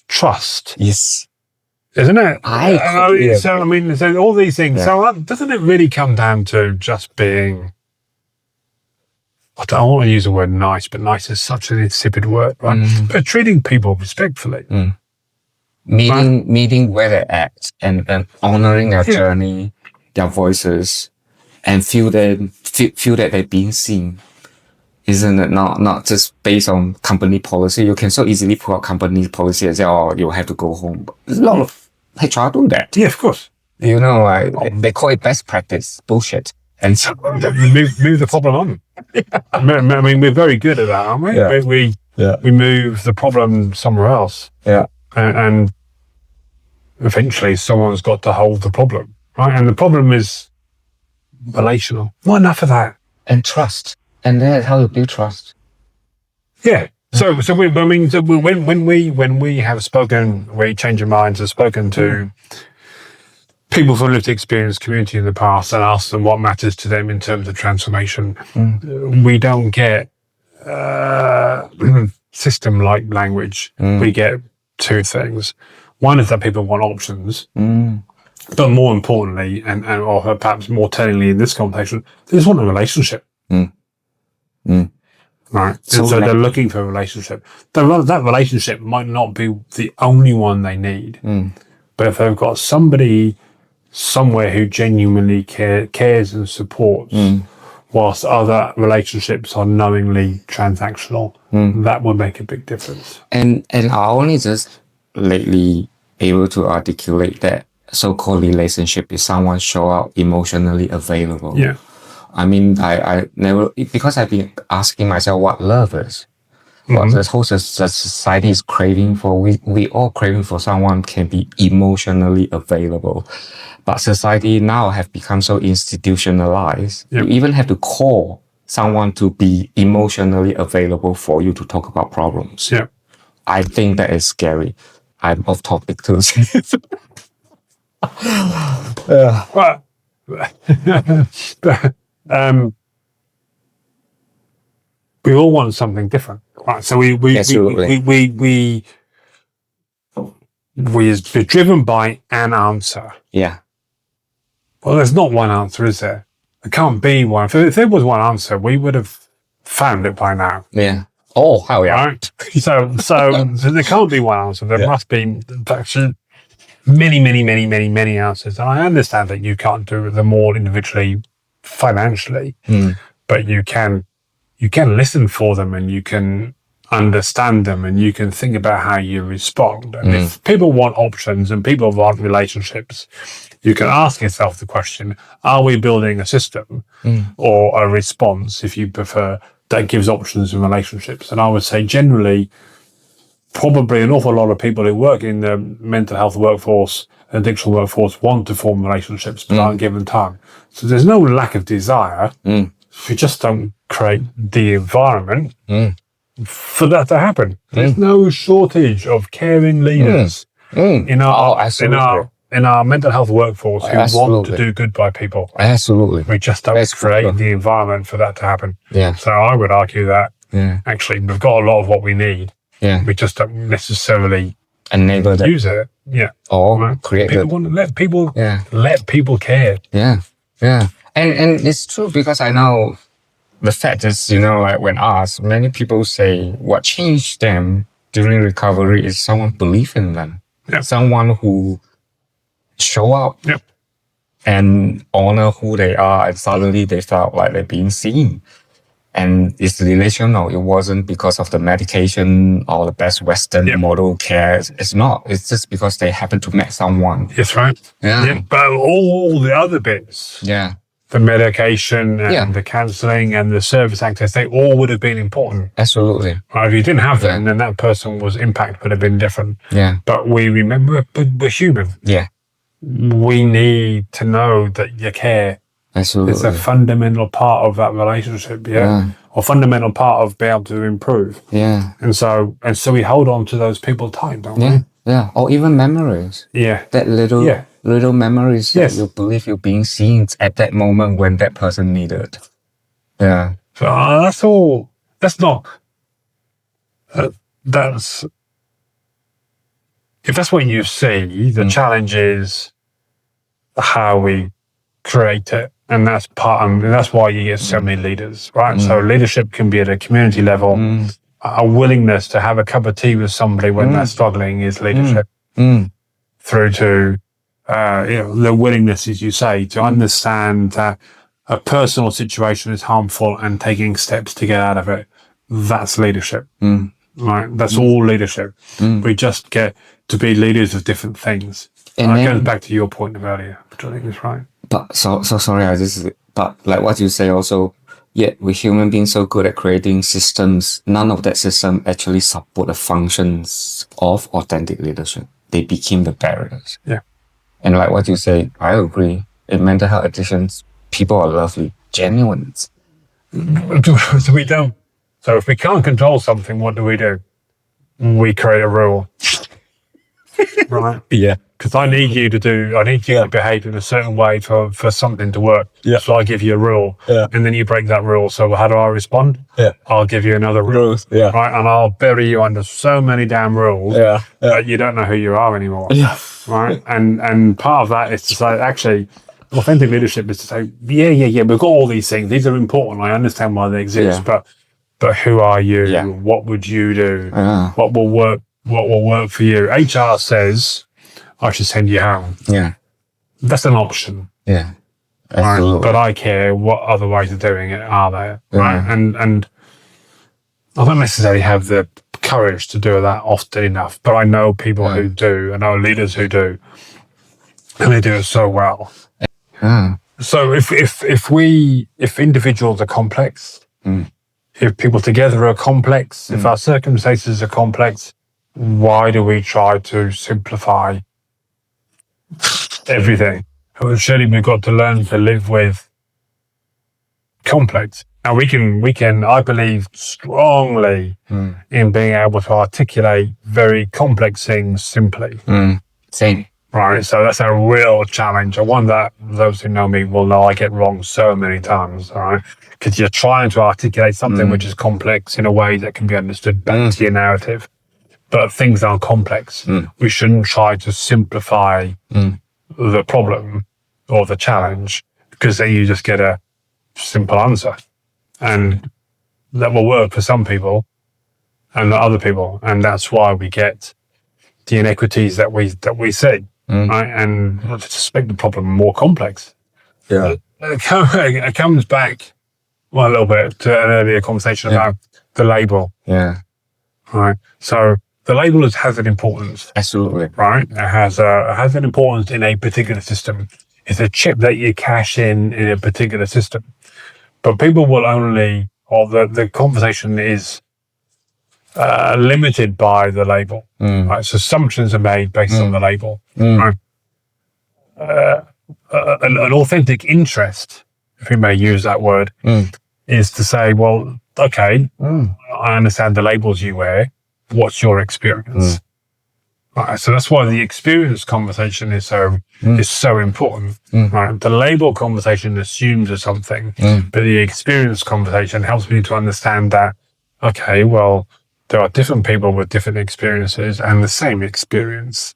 [SPEAKER 2] trust.
[SPEAKER 3] Yes.
[SPEAKER 2] Isn't it?
[SPEAKER 3] So
[SPEAKER 2] so all these things. Yeah. So doesn't it really come down to just being, I don't want to use the word nice, but nice is such an insipid word, right? But treating people respectfully.
[SPEAKER 3] Meeting where they're at and honoring their journey, their voices, and feel that they're being seen. Isn't it not just based on company policy? You can so easily pull out company policy and say, oh, you have to go home. But there's a lot of HR do that.
[SPEAKER 2] Yeah, of course.
[SPEAKER 3] They call it best practice bullshit. And so
[SPEAKER 2] move the problem on. I mean, we're very good at that, aren't we?
[SPEAKER 3] Yeah.
[SPEAKER 2] We move the problem somewhere else.
[SPEAKER 3] Yeah.
[SPEAKER 2] And eventually someone's got to hold the problem, right? And the problem is relational. Not enough of that.
[SPEAKER 3] And trust. And that's how you build trust.
[SPEAKER 2] Yeah. So when we have spoken, we change our minds, have spoken to people from lived experience, community in the past, and ask them what matters to them in terms of transformation, we don't get system-like language. We get two things. One is that people want options, but more importantly, and or perhaps more tellingly in this conversation, they just want a relationship. Right. So they're looking for a relationship. That relationship might not be the only one they need, but if they've got somebody somewhere who genuinely cares and supports, whilst other relationships are knowingly transactional, that would make a big difference.
[SPEAKER 3] And I only just lately able to articulate that so-called relationship is someone show up emotionally available.
[SPEAKER 2] Yeah.
[SPEAKER 3] I mean, I never, because I've been asking myself what love is. What the whole society is craving for. We all craving for someone can be emotionally available. But society now have become so institutionalized.
[SPEAKER 2] Yep.
[SPEAKER 3] You even have to call someone to be emotionally available for you to talk about problems.
[SPEAKER 2] Yeah.
[SPEAKER 3] I think that is scary. I'm off topic too.
[SPEAKER 2] But, we all want something different, right? So we're driven by an answer.
[SPEAKER 3] Yeah.
[SPEAKER 2] Well, there's not one answer, is there? There can't be one. If there was one answer, we would have found it by now.
[SPEAKER 3] Yeah. Oh, how yeah.
[SPEAKER 2] Right? So there can't be one answer. There must be actually many answers. And I understand that you can't do them all individually, financially, but you can listen for them, and you can understand them, and you can think about how you respond. And if people want options and people want relationships, you can ask yourself the question, are we building a system or a response, if you prefer, that gives options in relationships? And I would say generally, probably an awful lot of people who work in the mental health workforce, addiction workforce, want to form relationships but aren't given time. So there's no lack of desire. If you just don't create the environment for that to happen. There's no shortage of caring leaders in our mental health workforce who want to do good by people.
[SPEAKER 3] Absolutely.
[SPEAKER 2] We just don't create the environment for that to happen.
[SPEAKER 3] Yeah.
[SPEAKER 2] So I would argue that actually we've got a lot of what we need.
[SPEAKER 3] Yeah.
[SPEAKER 2] We just don't necessarily
[SPEAKER 3] enable that.
[SPEAKER 2] Use it. Yeah.
[SPEAKER 3] Or create
[SPEAKER 2] people want to let people care.
[SPEAKER 3] Yeah. Yeah. And it's true, because I know the fact is, like when asked, many people say what changed them during recovery is someone believe in them.
[SPEAKER 2] Yep.
[SPEAKER 3] Someone who show up
[SPEAKER 2] Yep.
[SPEAKER 3] and honor who they are, and suddenly they felt like they're being seen. And it's relational. It wasn't because of the medication or the best Western model care. It's not. It's just because they happen to meet someone.
[SPEAKER 2] That's right.
[SPEAKER 3] Yeah.
[SPEAKER 2] But all the other bits,
[SPEAKER 3] Yeah.
[SPEAKER 2] the medication and the counselling and the service access, they all would have been important.
[SPEAKER 3] Absolutely.
[SPEAKER 2] Right? If you didn't have them, then that person was impact would have been different.
[SPEAKER 3] Yeah.
[SPEAKER 2] But we remember we're human.
[SPEAKER 3] Yeah.
[SPEAKER 2] We need to know that you care.
[SPEAKER 3] Absolutely.
[SPEAKER 2] It's a fundamental part of that relationship, or fundamental part of being able to improve.
[SPEAKER 3] Yeah.
[SPEAKER 2] And so we hold on to those people tight, don't we?
[SPEAKER 3] Yeah. Or even memories.
[SPEAKER 2] Yeah.
[SPEAKER 3] That little memories that you believe you're being seen at that moment when that person needed. Yeah.
[SPEAKER 2] So that's all. That's not. That's. If that's what you see, the challenge is how we create it. And that's that's why you get so many leaders, right? So leadership can be at a community level. A willingness to have a cup of tea with somebody when they're struggling is leadership. Through to, the willingness, as you say, to understand that a personal situation is harmful and taking steps to get out of it. That's leadership, right? That's all leadership. We just get to be leaders of different things. And that goes back to your point of earlier, which I think is right.
[SPEAKER 3] But so sorry, but like what you say also, we're human beings so good at creating systems. None of that system actually support the functions of authentic leadership. They became the barriers.
[SPEAKER 2] Yeah.
[SPEAKER 3] And like what you say, I agree. In mental health addictions, people are lovely, genuine.
[SPEAKER 2] So So if we can't control something, what do? We create a rule. Right?
[SPEAKER 4] Yeah.
[SPEAKER 2] Because I need you to behave in a certain way for something to work.
[SPEAKER 4] Yeah.
[SPEAKER 2] So I give you a rule, and then you break that rule. So how do I respond?
[SPEAKER 4] Yeah.
[SPEAKER 2] I'll give you another rule.
[SPEAKER 4] Rules. Yeah.
[SPEAKER 2] Right? And I'll bury you under so many damn rules that you don't know who you are anymore.
[SPEAKER 4] Yeah.
[SPEAKER 2] Right? And part of that is to say, actually, authentic leadership is to say, yeah, we've got all these things. These are important. I understand why they exist, but who are you?
[SPEAKER 3] Yeah.
[SPEAKER 2] What would you do?
[SPEAKER 3] Yeah.
[SPEAKER 2] What will work? What will work for you? HR says, I should send you home.
[SPEAKER 3] Yeah.
[SPEAKER 2] That's an option.
[SPEAKER 3] Yeah.
[SPEAKER 2] Right?
[SPEAKER 3] Absolutely.
[SPEAKER 2] But I care what other ways of doing it are there.
[SPEAKER 3] Yeah.
[SPEAKER 2] Right? And I don't necessarily have the courage to do that often enough, but I know people who do. I know leaders who do. And they do it so well.
[SPEAKER 3] Yeah.
[SPEAKER 2] So if individuals are complex, if people together are complex, if our circumstances are complex, why do we try to simplify everything? Well, surely we've got to learn to live with complex. Now we can, I believe strongly in being able to articulate very complex things simply.
[SPEAKER 3] Same.
[SPEAKER 2] Right. So that's a real challenge. And one that those who know me will know I get wrong so many times. All right. Because you're trying to articulate something which is complex in a way that can be understood back to your narrative. But things are complex. We shouldn't try to simplify the problem or the challenge, because then you just get a simple answer. And that will work for some people and not other people. And that's why we get the inequities that we see. Right? And just make the problem more complex.
[SPEAKER 4] Yeah.
[SPEAKER 2] It comes back a little bit to an earlier conversation about the label.
[SPEAKER 3] Yeah.
[SPEAKER 2] Right. So the label has an importance.
[SPEAKER 3] Absolutely.
[SPEAKER 2] Right. It has an importance in a particular system. It's a chip that you cash in a particular system. But people will only, or the conversation is limited by the label. Right? So assumptions are made based on the label. Right? An authentic interest, if we may use that word, is to say, well, okay, I understand the labels you wear. What's your experience? Right, so that's why the experience conversation is so important. Right? The label conversation assumes something, but the experience conversation helps me to understand that, okay, well, there are different people with different experiences and the same experience.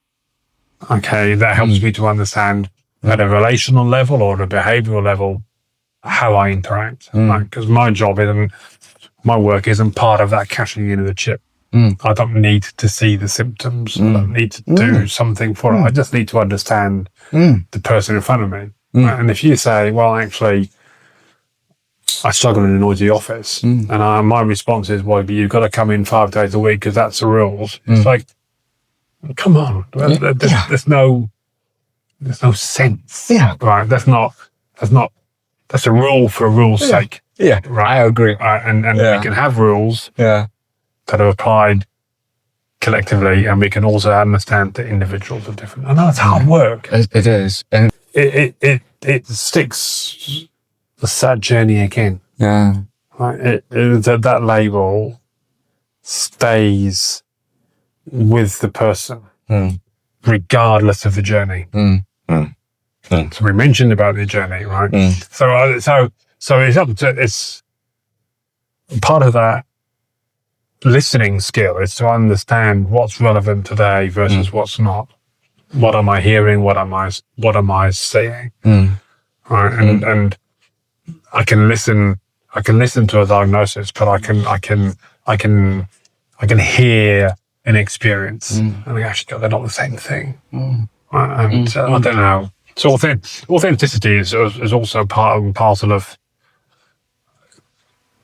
[SPEAKER 2] Okay, that helps me to understand at a relational level or at a behavioral level how I interact. Because my work isn't part of that cashing in of the chip. I don't need to see the symptoms. I don't need to do something for it. I just need to understand the person in front of me. And if you say, well, actually, I struggle in a noisy office, and my response is, well, you've got to come in 5 days a week because that's the rules. It's like, come on, there's no sense.
[SPEAKER 4] Yeah.
[SPEAKER 2] Right. That's a rule for a rule's sake.
[SPEAKER 4] Yeah.
[SPEAKER 2] Right.
[SPEAKER 4] I agree.
[SPEAKER 2] Right. And we can have rules
[SPEAKER 4] Yeah.
[SPEAKER 2] that are applied collectively, and we can also understand that individuals are different. I know it's hard work.
[SPEAKER 3] It is. And
[SPEAKER 2] It sticks the sad journey again.
[SPEAKER 3] yeah.
[SPEAKER 2] Right? That label stays with the person, regardless of the journey. So we mentioned about the journey, right? So it's part of that listening skill is to understand what's relevant today versus what's not. What am I hearing? What am I seeing? Right, and I can listen to a diagnosis, but I can hear an experience, and I actually go, they're not the same thing. Right, and I don't know. So authenticity is also part and parcel of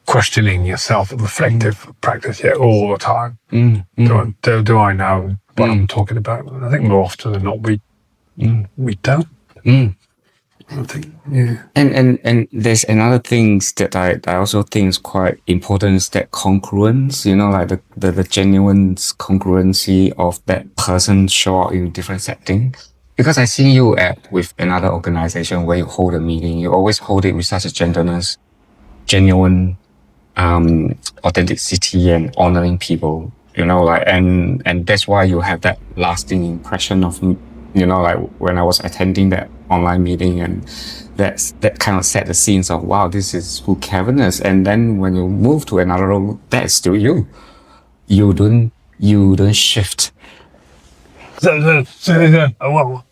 [SPEAKER 2] questioning yourself, reflective practice, all the time. Do I know what I'm talking about? I think more often than not, we don't. I think, yeah.
[SPEAKER 3] And there's another things that I also think is quite important is that congruence, like the genuine congruency of that person show up in different setting. Because I see you with another organization where you hold a meeting, you always hold it with such a gentleness, genuine authenticity and honoring people, and that's why you have that lasting impression of, like when I was attending that online meeting, and that kind of set the scenes of, wow, this is who Kevin is. And then when you move to another role, that's still you. You don't shift.
[SPEAKER 2] Well,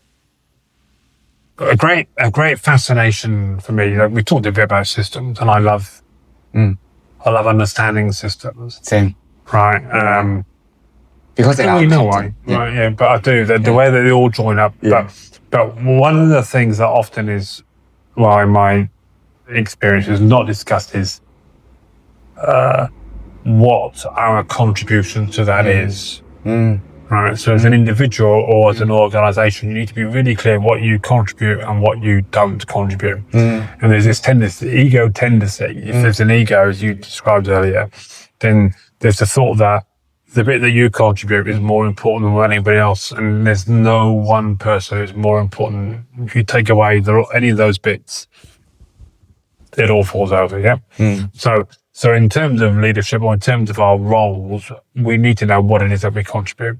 [SPEAKER 2] a great fascination for me. We talked a bit about systems, and I love understanding systems.
[SPEAKER 3] Same.
[SPEAKER 2] Right.
[SPEAKER 3] Because
[SPEAKER 2] I don't really know why. Yeah. Right, yeah, but I do. The way that they all join up.
[SPEAKER 3] Yeah.
[SPEAKER 2] But one of the things that often is, well, in my experience, is not discussed is what our contribution to that is. Right. So as an individual or as an organisation, you need to be really clear what you contribute and what you don't contribute. And there's this tendency, ego tendency. If there's an ego, as you described earlier, then there's the thought that the bit that you contribute is more important than anybody else, and there's no one person who's more important. If you take away any of those bits, it all falls over. Yeah. So in terms of leadership, or in terms of our roles, we need to know what it is that we contribute.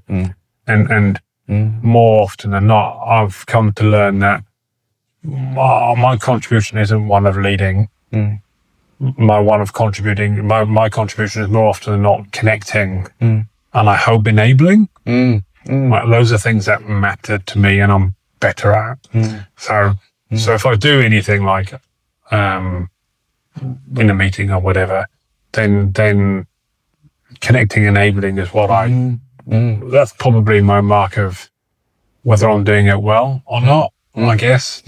[SPEAKER 2] And more often than not, I've come to learn that my contribution isn't one of leading. My contribution is more often than not connecting, and I hope enabling. Like, those are things that matter to me, and I'm better at. So if I do anything like in a meeting or whatever, then connecting, enabling is what that's probably my mark of whether I'm doing it well or not, I guess.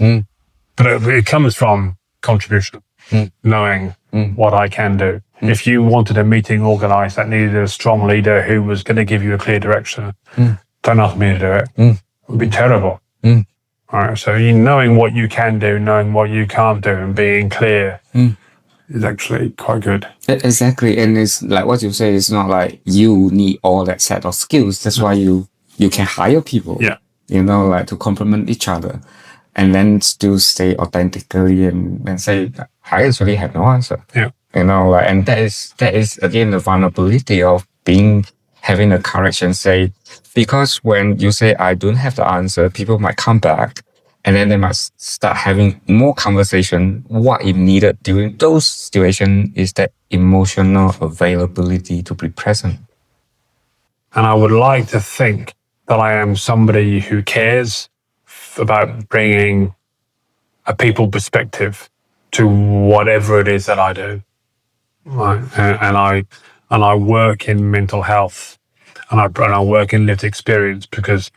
[SPEAKER 2] But it comes from contribution, knowing what I can do. If you wanted a meeting organised that needed a strong leader who was going to give you a clear direction, don't ask me to do it. It would be terrible. All right, so knowing what you can do, knowing what you can't do, and being clear is actually quite good.
[SPEAKER 3] Exactly. And it's like what you say, it's not like you need all that set of skills. That's why you can hire people.
[SPEAKER 2] Yeah.
[SPEAKER 3] Like to complement each other, and then still stay authentically and say, I actually have no answer.
[SPEAKER 2] Yeah.
[SPEAKER 3] And that is again the vulnerability of having the courage and say, because when you say I don't have the answer, people might come back, and then they must start having more conversation. What is needed during those situations is that emotional availability to be present.
[SPEAKER 2] And I would like to think that I am somebody who cares about bringing a people perspective to whatever it is that I do. Right. And I work in mental health, and I work in lived experience, because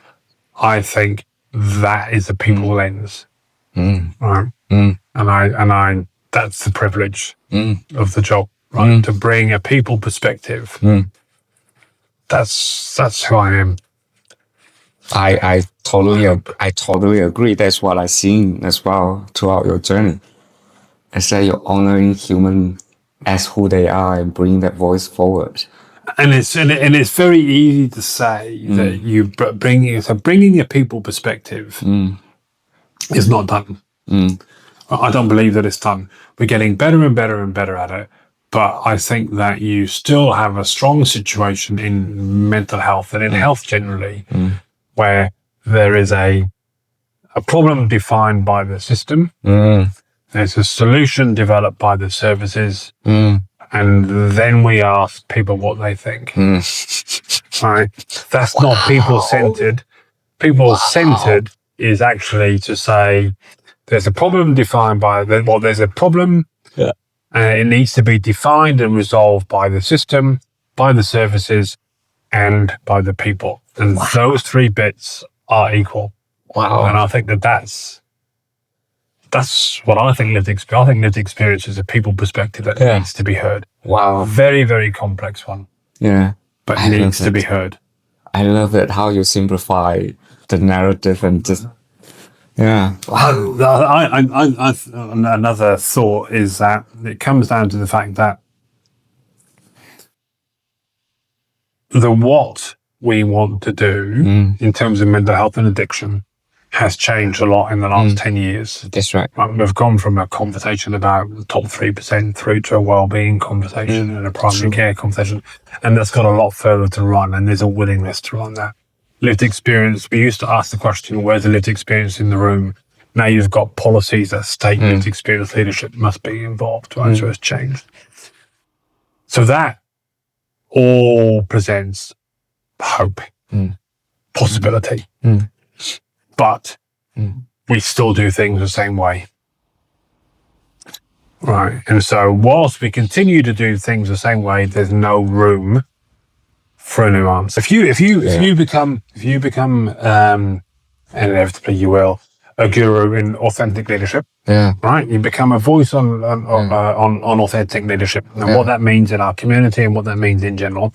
[SPEAKER 2] I think that is a people lens. Right. And I that's the privilege of the job, right? To bring a people perspective. That's who I am.
[SPEAKER 3] I totally agree. That's what I've seen as well throughout your journey. I say you're honoring human as who they are and bringing that voice forward.
[SPEAKER 2] And it's very easy to say that you bringing a people perspective is not done. I don't believe that it's done. We're getting better and better and better at it. But I think that you still have a strong situation in mental health and in health generally, where there is a problem defined by the system. There's a solution developed by the services. And then we ask people what they think. Right? That's not people-centered. People-centered is actually to say there's a problem defined by there's a problem.
[SPEAKER 3] Yeah.
[SPEAKER 2] It needs to be defined and resolved by the system, by the services, and by the people. And those three bits are equal.
[SPEAKER 3] Wow.
[SPEAKER 2] And I think that's what I think lived experience. I think lived experience is a people perspective that needs to be heard.
[SPEAKER 3] Wow.
[SPEAKER 2] Very, very complex one.
[SPEAKER 3] Yeah.
[SPEAKER 2] But needs to be heard.
[SPEAKER 3] I love it how you simplify the narrative and just, yeah.
[SPEAKER 2] Wow. Another thought is that it comes down to the fact that the what we want to do in terms of mental health and addiction has changed a lot in the last 10 years.
[SPEAKER 3] That's right.
[SPEAKER 2] We've gone from a conversation about the top 3% through to a well-being conversation and a primary care conversation. And that's got a lot further to run, and there's a willingness to run that. Lived experience, we used to ask the question, where's the lived experience in the room? Now you've got policies that state lived experience leadership must be involved, right? So it's changed. So that all presents hope, possibility. But we still do things the same way. Right. And so whilst we continue to do things the same way, there's no room for a nuance. If you become and inevitably you will, a guru in authentic leadership. Right. You become a voice on authentic leadership. And what that means in our community and what that means in general.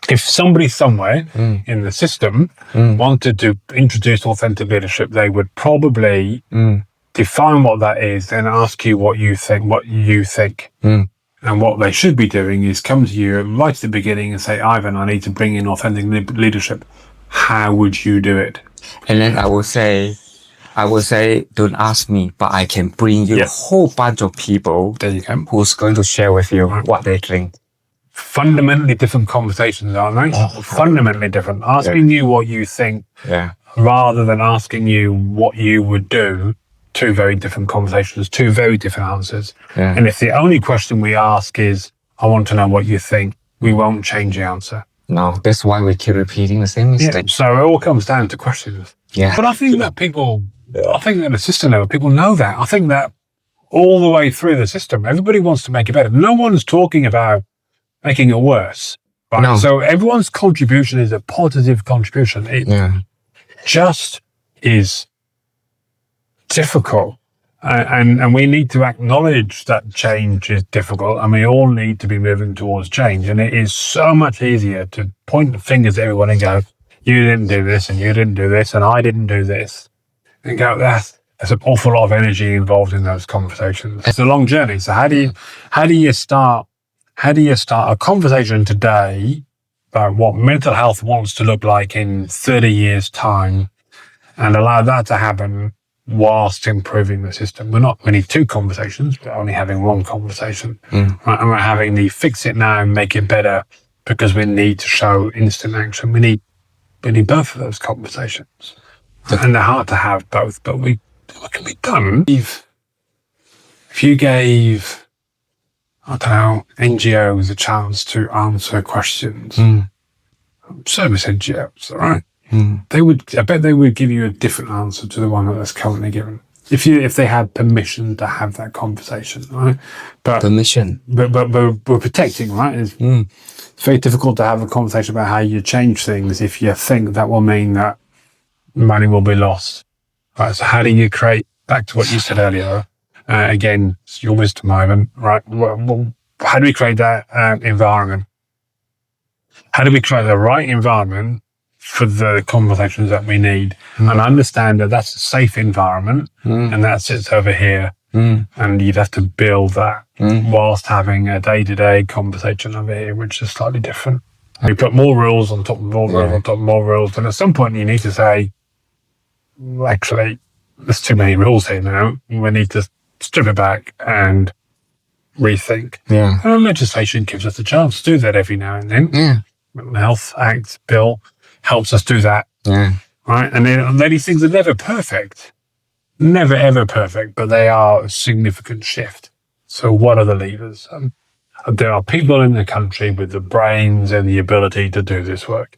[SPEAKER 2] If somebody somewhere in the system wanted to introduce authentic leadership, they would probably define what that is and ask you what you think. And what they should be doing is come to you right at the beginning and say, Ivan, I need to bring in authentic leadership. How would you do it?
[SPEAKER 3] And then I will say, don't ask me, but I can bring you a whole bunch of people
[SPEAKER 2] There you go.
[SPEAKER 3] who's going to share with you what they think.
[SPEAKER 2] Fundamentally different conversations, aren't they? Fundamentally different. Asking you what you think rather than asking you what you would do. Two very different conversations, two very different answers. And if the only question we ask is, I want to know what you think, we won't change the answer.
[SPEAKER 3] No, that's why we keep repeating the same mistake.
[SPEAKER 2] So it all comes down to questions. But I think that I think that at the system level, people know that. I think that all the way through the system, everybody wants to make it better. No one's talking about making it worse. Right?
[SPEAKER 3] No.
[SPEAKER 2] So everyone's contribution is a positive contribution. It just is difficult. And we need to acknowledge that change is difficult, and we all need to be moving towards change. And it is so much easier to point the fingers at everyone and go, you didn't do this, and you didn't do this, and I didn't do this. And go, there's an awful lot of energy involved in those conversations. It's a long journey. So how do you start a conversation today about what mental health wants to look like in 30 years' time and allow that to happen whilst improving the system? We need two conversations, but only having one conversation. Right? And we're having the fix it now and make it better because we need to show instant action. We need both of those conversations. And they're hard to have both, but what can be done? If you gave, I don't know, NGOs a chance to answer questions, service NGOs, all right? I bet they would give you a different answer to the one that's currently given. If they had permission to have that conversation, right? But
[SPEAKER 3] Permission.
[SPEAKER 2] But we're protecting, right? It's very difficult to have a conversation about how you change things if you think that will mean that money will be lost. Right? So how do you create, back to what you said earlier, again, it's your wisdom, Ivan, right? Well, how do we create that environment? How do we create the right environment for the conversations that we need and understand that that's a safe environment and that sits over here and you'd have to build that whilst having a day-to-day conversation over here, which is slightly different. You put more rules on top of more rules on top of more rules, and at some point you need to say, well, actually, there's too many rules here now. We need to strip it back and rethink. And legislation gives us a chance to do that every now and then. Mental Health Act bill helps us do that. Right? And then these things are never perfect. Never, ever perfect, but they are a significant shift. So what are the levers? There are people in the country with the brains and the ability to do this work.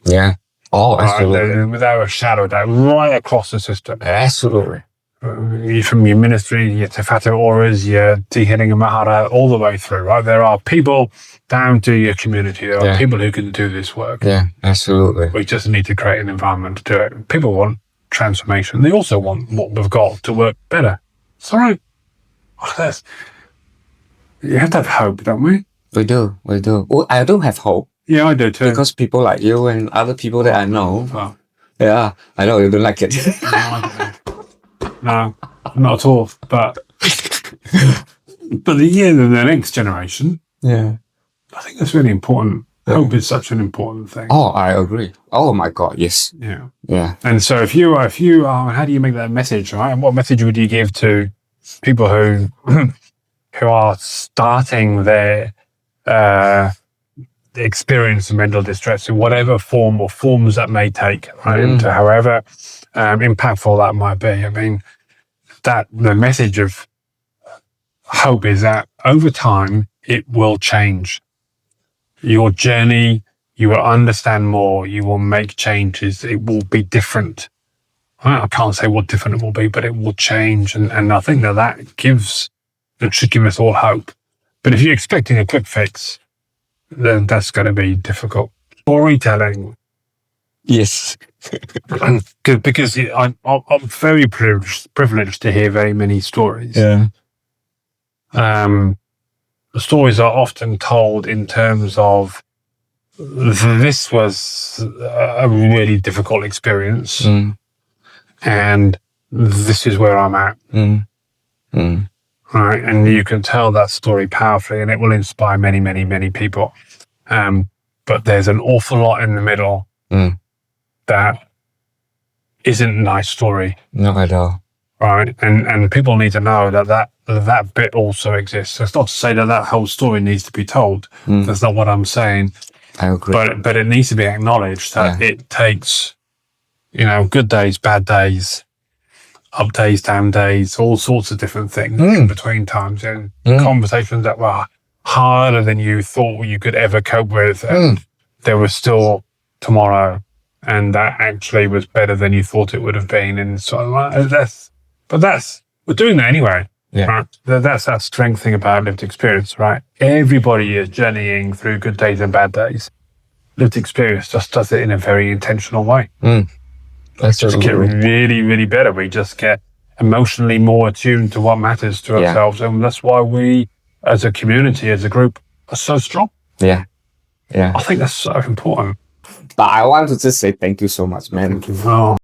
[SPEAKER 3] Oh, absolutely.
[SPEAKER 2] Right? Without a shadow of doubt, right across the system.
[SPEAKER 3] Absolutely.
[SPEAKER 2] From your ministry, your Tafato Auras, your Tihiringa Mahara, all the way through, right? There are people down to your community. There are people who can do this work.
[SPEAKER 3] Absolutely.
[SPEAKER 2] We just need to create an environment to do it. People want transformation. They also want what we've got to work better. It's all right. You have to have hope, don't we?
[SPEAKER 3] We do. Well, I do have hope.
[SPEAKER 2] Yeah, I do too.
[SPEAKER 3] Because people like you and other people that I know. I know you don't like it.
[SPEAKER 2] No, not at all. But the next generation, I think that's really important. Hope is such an important thing.
[SPEAKER 3] Oh, I agree. Oh my God, yes.
[SPEAKER 2] Yeah.
[SPEAKER 3] Yeah.
[SPEAKER 2] And so if you are, how do you make that message, right? And what message would you give to people who are starting their experience of mental distress in whatever form or forms that may take, right? Into however impactful that might be. I mean, that the message of hope is that over time it will change. Your journey, you will understand more, you will make changes, it will be different. I can't say what different it will be, but it will change. And I think that should give us all hope. But if you're expecting a quick fix, then that's going to be difficult. Storytelling.
[SPEAKER 3] Yes.
[SPEAKER 2] Because I'm very privileged to hear very many stories.
[SPEAKER 3] Yeah.
[SPEAKER 2] The stories are often told in terms of this was a really difficult experience, and this is where I'm at. Right, and you can tell that story powerfully, and it will inspire many, many, many people. But there's an awful lot in the middle that isn't a nice story.
[SPEAKER 3] Not at all.
[SPEAKER 2] Right, and people need to know that bit also exists. That's not to say that whole story needs to be told. That's not what I'm saying.
[SPEAKER 3] I agree.
[SPEAKER 2] But it needs to be acknowledged that it takes, good days, bad days, up days, down days, all sorts of different things in between times, and conversations that were harder than you thought you could ever cope with, and there was still tomorrow, and that actually was better than you thought it would have been, and so we're doing that anyway.
[SPEAKER 3] Yeah.
[SPEAKER 2] Right? That's that strength thing about lived experience, right? Everybody is journeying through good days and bad days. Lived experience just does it in a very intentional way.
[SPEAKER 3] That's
[SPEAKER 2] just get really, really better. We just get emotionally more attuned to what matters to ourselves, and that's why we, as a community, as a group, are so strong.
[SPEAKER 3] Yeah.
[SPEAKER 2] I think that's so important.
[SPEAKER 3] But I want to just say thank you so much, man.
[SPEAKER 2] Oh,